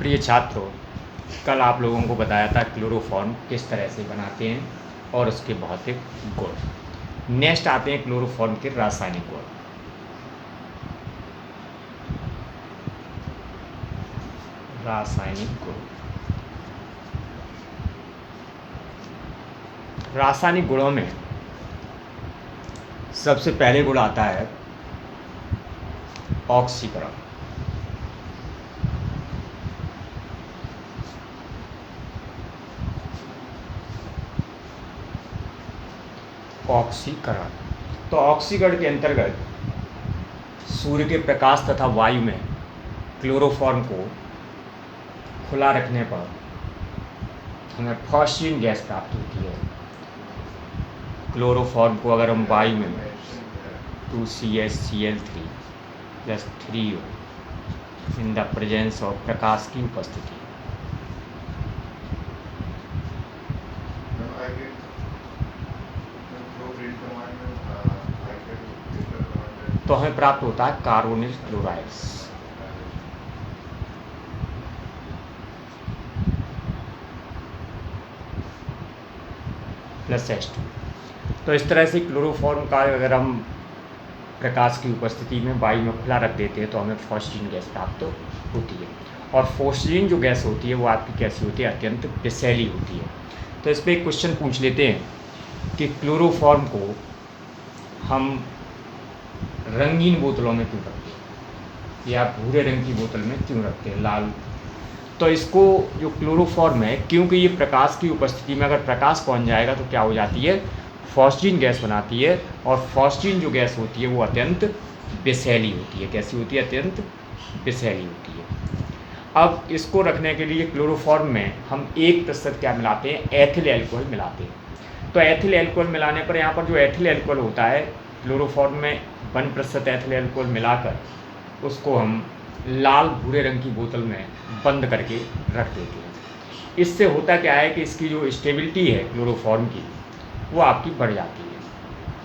प्रिय छात्रों, कल आप लोगों को बताया था क्लोरोफॉर्म किस तरह से बनाते हैं और उसके भौतिक गुण। नेक्स्ट आते हैं क्लोरोफॉर्म के रासायनिक गुण। रासायनिक गुण, रासायनिक गुणों में सबसे पहले गुण आता है ऑक्सीकरण। ऑक्सीकरण, तो ऑक्सीकरण के अंतर्गत सूर्य के प्रकाश तथा वायु में क्लोरोफॉर्म को खुला रखने पर हमें फॉस्फीन गैस प्राप्त होती है। क्लोरोफॉर्म को अगर हम वायु में 2CH Cl3 + 3O in the presence of प्रकाश की उपस्थिति, तो हमें प्राप्त होता है कार्बोनिल क्लोराइड + H2। तो इस तरह से क्लोरोफॉर्म का अगर हम प्रकाश की उपस्थिति में वायु में खुला रख देते हैं तो हमें फॉस्फीन गैस प्राप्त होती है। और फॉस्फीन जो गैस होती है वो आपकी कैसी होती है? अत्यंत विषैली होती है। तो इस पर एक क्वेश्चन पूछ लेते हैं कि क्लोरोफॉर्म को हम रंगीन बोतलों में क्यों रखते हैं या भूरे रंग की बोतल में क्यों रखते हैं, लाल? तो इसको जो क्लोरोफॉर्म है, क्योंकि ये प्रकाश की उपस्थिति में अगर प्रकाश पहुंच जाएगा तो क्या हो जाती है? फॉस्फीन गैस बनाती है। और फॉस्फीन जो गैस होती है वो अत्यंत विषैली होती है। कैसी होती है? अत्यंत विषैली होती है। अब इसको रखने के लिए क्लोरोफॉर्म में हम 1% क्या मिलाते हैं? एथिल एल्कोहल मिलाते हैं। तो एथिल एल्कोहल मिलाने पर यहाँ पर जो एथिल एल्कोहल होता है क्लोरोफॉर्म में 1% एथिल एल्कोहल मिलाकर उसको हम लाल भूरे रंग की बोतल में बंद करके रख देते हैं। इससे होता क्या है कि इसकी जो स्टेबिलिटी है क्लोरोफॉर्म की वो आपकी बढ़ जाती है।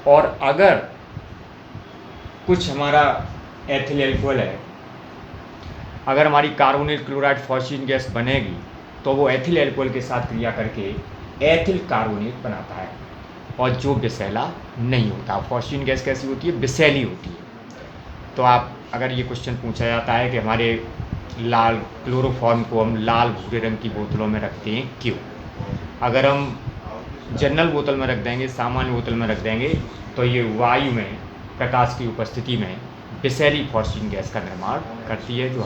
और अगर कुछ हमारा एथिल एल्कोहल है, अगर हमारी कार्बोनिल क्लोराइड फॉस्फीन गैस बनेगी तो वो एथिल एल्कोहल के साथ क्रिया करके एथिल कार्बोनेट बनाता है और जो विषैला नहीं होता। फॉस्फीन गैस कैसी होती है? विषैली होती है। तो आप अगर ये क्वेश्चन पूछा जाता है कि हमारे लाल क्लोरोफॉर्म को हम लाल भूरे रंग की बोतलों में रखते हैं क्यों? अगर हम जनरल बोतल में रख देंगे, सामान्य बोतल में रख देंगे, तो ये वायु में प्रकाश की उपस्थिति में विषैली फॉस्फीन गैस का निर्माण करती है जो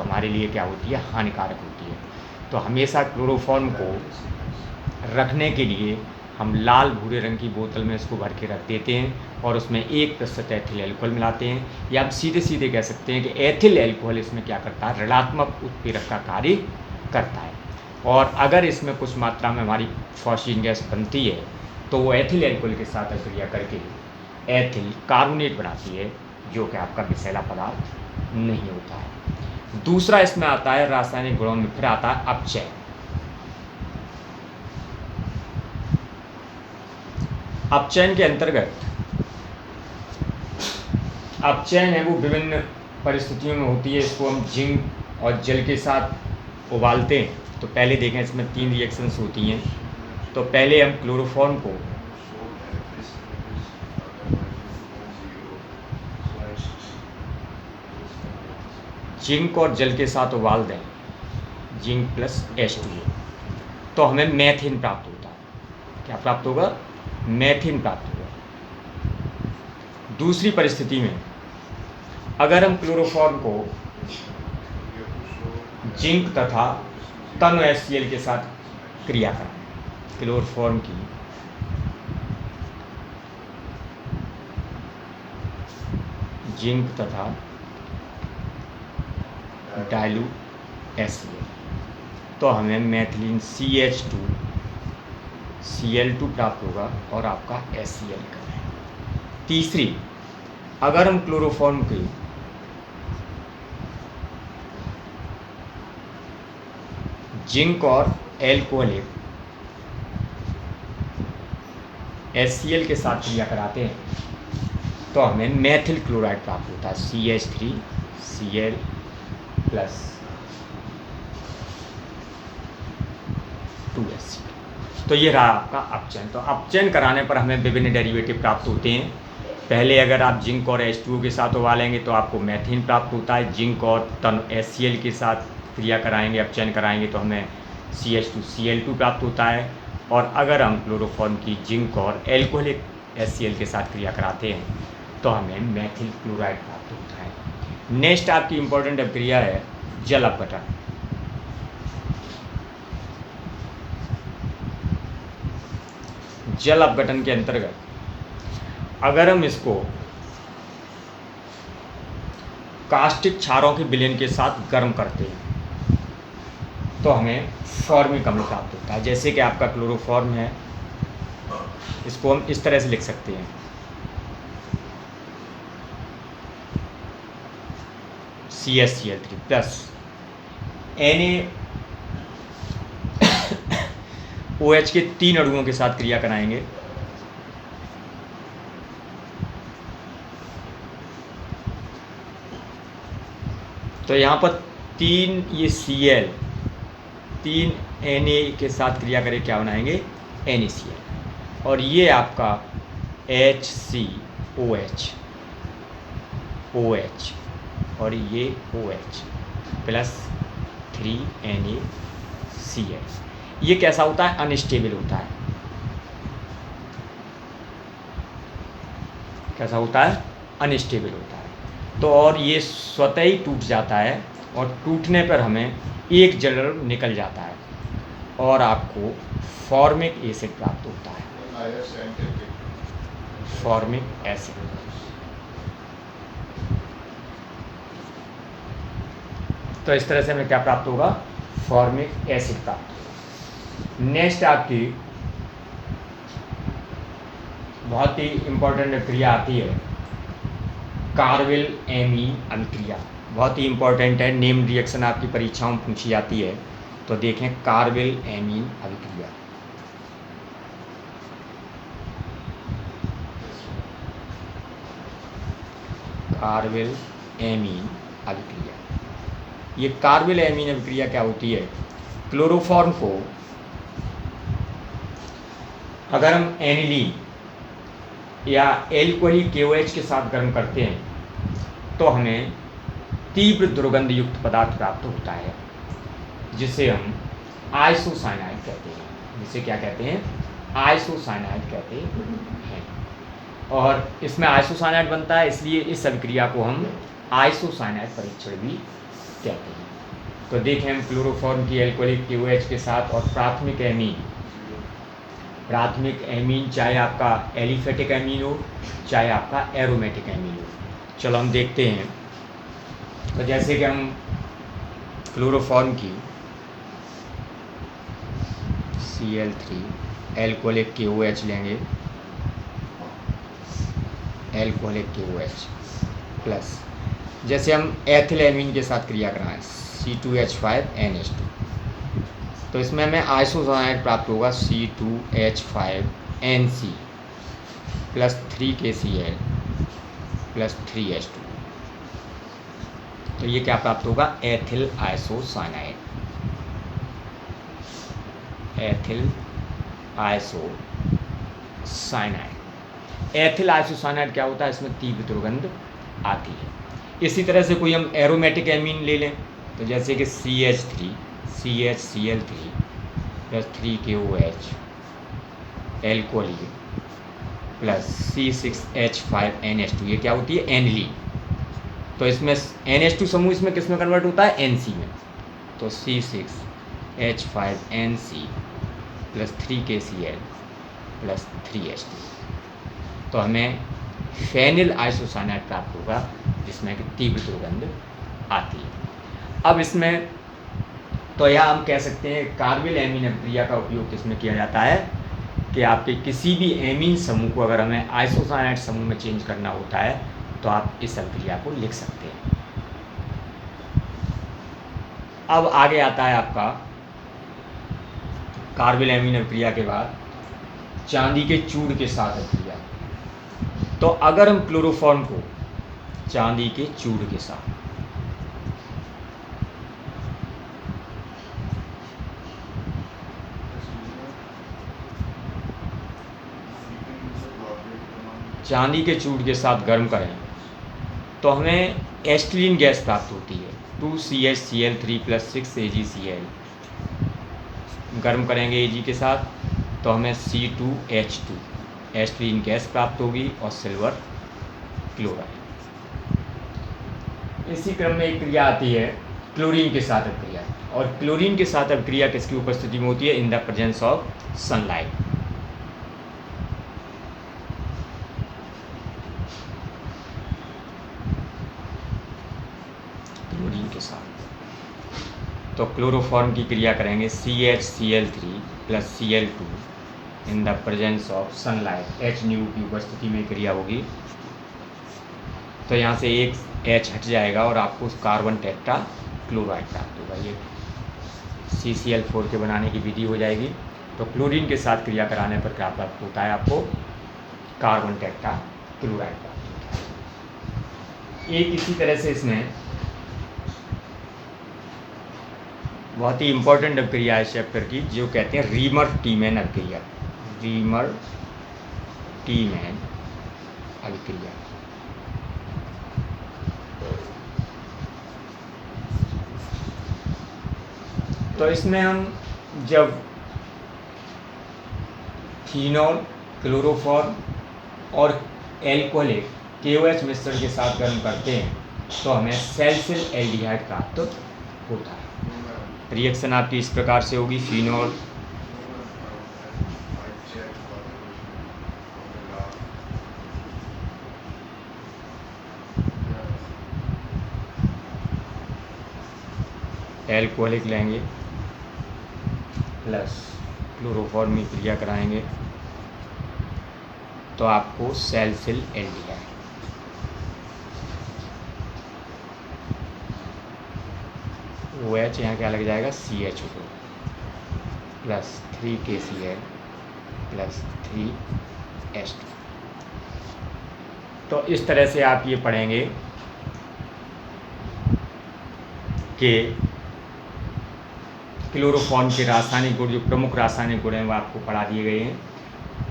हमारे लिए क्या होती है? हानिकारक होती है। तो हमेशा क्लोरोफॉर्म को रखने के लिए हम लाल भूरे रंग की बोतल में इसको भर के रख देते हैं और उसमें 1% एथिल एल्कोहल मिलाते हैं। या आप सीधे सीधे कह सकते हैं कि एथिल एल्कोहल इसमें क्या करता है? ऋणात्मक उत्प्रेरक का कार्य करता है। और अगर इसमें कुछ मात्रा में हमारी फॉस्फीन गैस बनती है तो वो एथिल एल्कोहल के साथ क्रिया करके एथिल कार्बोनेट बनाती है जो कि आपका विषैला पदार्थ नहीं होता है। दूसरा इसमें आता है रासायनिक गुणों में, फिर आता है अपचय। अपचयन के अंतर्गत अपचयन है वो विभिन्न परिस्थितियों में होती है। इसको हम जिंक और जल के साथ उबालते हैं। तो पहले देखें, इसमें 3 रिएक्शंस होती हैं। तो पहले हम क्लोरोफॉर्म को जिंक और जल के साथ उबाल दें, जिंक + H2O, तो हमें मैथेन प्राप्त होता है। क्या प्राप्त होगा? मैथेन प्राप्त होगा। दूसरी परिस्थिति में अगर हम क्लोरोफॉर्म को जिंक तथा तनु HCl के साथ क्रिया करें, क्लोरोफॉर्म की जिंक तथा डाइल्यूट HCl, तो हमें मैथिलीन CH2Cl2 प्राप्त होगा और आपका HCl का है। तीसरी, अगर हम क्लोरोफॉर्म की जिंक और एल्कोहलिक HCl के साथ क्रिया कराते हैं तो हमें मैथिल क्लोराइड प्राप्त होता है, CH3Cl+। 2HCl। तो ये रहा आपका अपचयन। तो अपचयन कराने पर हमें विभिन्न डेरिवेटिव प्राप्त होते हैं। पहले अगर आप जिंक और H2O के साथ उबालेंगे तो आपको मैथीन प्राप्त होता है। जिंक और HCl के साथ क्रिया कराएंगे, अपचयन कराएंगे तो हमें CH2Cl2 प्राप्त होता है। और अगर हम क्लोरोफॉर्म की जिंक और एल्कोहलिक HCl के साथ क्रिया कराते हैं तो हमें मैथिल क्लोराइड प्राप्त होता है। नेक्स्ट आपकी इंपॉर्टेंट अभिक्रिया है जल अपघटन। जल अपघटन के अंतर्गत अगर हम इसको कास्टिक क्षारों के विलयन के साथ गर्म करते हैं तो हमें फॉर्मिक अम्ल प्राप्त होता है। जैसे कि आपका क्लोरोफॉर्म है, इसको हम इस तरह से लिख सकते हैं CaCl3 प्लस NaOH के 3 अणुओं के साथ क्रिया कराएंगे तो यहाँ पर 3 ये Cl 3 Na के साथ क्रिया करके क्या बनाएंगे NaCl। और ये आपका HCOH OH और ये OH प्लस 3NaCl। ये कैसा होता है? अनस्टेबल होता है। कैसा होता है? अनस्टेबल होता है। तो और ये स्वतः ही टूट जाता है और टूटने पर हमें एक जल निकल जाता है और आपको फॉर्मिक एसिड प्राप्त होता है। Formic acid. तो इस तरह से हमें क्या प्राप्त होगा? फॉर्मिक एसिड प्राप्त होगा। नेक्स्ट आपकी बहुत ही इंपॉर्टेंट क्रिया आती है कार्बिल एमीन अभिक्रिया। बहुत ही इंपॉर्टेंट है, नेम रिएक्शन आपकी परीक्षाओं में पूछी जाती है। तो देखें कार्बिल एमीन अभिक्रिया। कार्बिल एमीन अभिक्रिया। ये कार्बिल एमीन अभिक्रिया क्या होती है? क्लोरोफॉर्म को अगर हम एनिलीन या एल्कोहलिक KOH के साथ गर्म करते हैं तो हमें तीव्र दुर्गंध युक्त पदार्थ प्राप्त होता है जिसे हम आइसोसाइनाइड कहते हैं। जिसे क्या कहते हैं? आइसोसाइनाइड कहते हैं। और इसमें आइसोसाइनाइड बनता है, इसलिए इस अभिक्रिया को हम आइसोसाइनाइड परीक्षण भी कहते हैं। तो देखें हम क्लोरोफॉर्म की एल्कोहलिक KOH के साथ और प्राथमिक एमीन चाहे आपका एलिफेटिक एमीन हो चाहे आपका एरोमेटिक एमीन हो। चलो हम देखते हैं। तो जैसे कि हम क्लोरोफॉर्म की Cl3 एल्कोहलिक KOH लेंगे, एल्कोहलिक KOH प्लस जैसे हम एथिल एमीन के साथ क्रिया कराएं C2H5NH2 तो इसमें हमें आइसोसाइनाइड प्राप्त होगा C2H5NC plus 3KCl plus 3H2। तो ये क्या प्राप्त होगा? Ethyl isocyanide. Ethyl isocyanide. Ethyl isocyanide क्या होता है? इसमें तीव्र दुर्गंध आती है। इसी तरह से कोई हम एरोमेटिक एमीन ले लें तो जैसे कि CH3CHCl3 plus 3KOH alcoholic plus C6H5NH2। ये क्या होती है? एनिलीन। तो इसमें NH2 समूह इसमें किस में कन्वर्ट होता है? NC में। तो C6H5NC plus 3KCl plus 3H2। तो हमें फेनिल आइसोसाइनाइड प्राप्त होगा जिसमें कि तीव्र दुर्गंध आती है। अब इसमें तो यह हम कह सकते हैं कार्बिल एमीन अभिक्रिया का उपयोग किसमें किया जाता है कि आपके किसी भी एमीन समूह को अगर हमें आइसोसाइनाइड समूह में चेंज करना होता है तो आप इस अभिक्रिया को लिख सकते हैं। अब आगे आता है आपका कार्बिल एमीन अभिक्रिया के बाद चांदी के चूड़ के साथ अभिक्रिया। तो अगर हम क्लोरोफॉर्म को चांदी के चूड़ के साथ चांदी के चूड़ के साथ गर्म करें तो हमें एस्टिलीन गैस प्राप्त होती है 2CHCl3 + 6AgCl। गर्म करेंगे Ag के साथ तो हमें C2H2 एस्टिलीन गैस प्राप्त होगी और सिल्वर क्लोराइड। इसी क्रम में एक क्रिया आती है क्लोरीन के साथ अभिक्रिया, और क्लोरीन के साथ अभिक्रिया किसकी उपस्थिति में होती है? इन the presence of sunlight. Chlorine के साथ तो क्लोरोफॉर्म की क्रिया करेंगे CHCl3 + Cl2 in the presence of sunlight, H की उपस्थिति में क्रिया होगी। तो यहाँ से एक H हट जाएगा और आपको कार्बन टेट्रा क्लोराइड प्राप्त होगा। ये CCl4 के बनाने की विधि हो जाएगी। तो क्लोरीन के साथ क्रिया कराने पर क्या प्राप्त होता है? आपको कार्बन टेट्रा क्लोराइड प्राप्त होता है। एक इसी तरह से इसमें बहुत ही इंपॉर्टेंट अभिक्रिया है इस चैप्टर की, जो कहते हैं रीमर-टीमैन अभिक्रिया। रीमर-टीमैन अभिक्रिया। तो इसमें हम जब फिनॉल, क्लोरोफॉर्म और एल्कोहलिक KOH मिश्रण के साथ गर्म करते हैं तो हमें सैलिसिल एल्डिहाइड प्राप्त होता है। रिएक्शन आपकी इस प्रकार से होगी, फिनॉल एल्कोहलिक लेंगे प्लस क्लोरोफॉर्म में क्रिया कराएंगे तो आपको सैलिसिल एल्डिहाइड। OH यहाँ क्या लग जाएगा? CH2 + 3KCl + 3H2। तो इस तरह से आप ये पढ़ेंगे कि क्लोरोफॉर्म के रासायनिक गुण, जो प्रमुख रासायनिक गुण हैं वो आपको पढ़ा दिए गए हैं।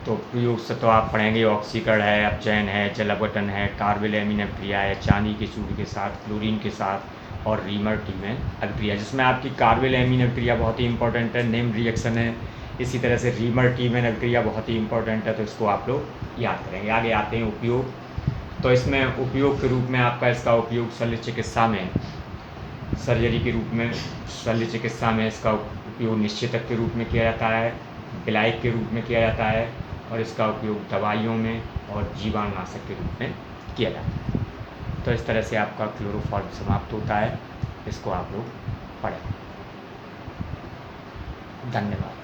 तो प्रयोग से तो आप पढ़ेंगे ऑक्सीकरण है, अपचयन है, जल अपघटन है, कार्बोलैमिन अभिक्रिया है, चांदी के चूड़ के साथ, क्लोरीन के साथ, और रीमर-टीमैन अभिक्रिया, जिसमें आपकी कार्बोलैमिन अभिक्रिया बहुत ही इंपॉर्टेंट है, नेम रिएक्शन है। इसी तरह से रीमर-टीमैन अभिक्रिया बहुत ही इंपॉर्टेंट है, तो इसको आप लोग याद करेंगे। आगे आते हैं उपयोग। तो इसमें उपयोग के रूप में आपका इसका उपयोग शल्य चिकित्सा में, सर्जरी के रूप में, शल्य चिकित्सा में इसका उपयोग निश्चेतक के रूप में किया जाता है, विलायक के रूप में किया जाता है, और इसका उपयोग दवाइयों में और जीवाणुनाशक के रूप में किया जाता है। तो इस तरह से आपका क्लोरोफॉर्म समाप्त होता है। इसको आप लोग पढ़ें। धन्यवाद।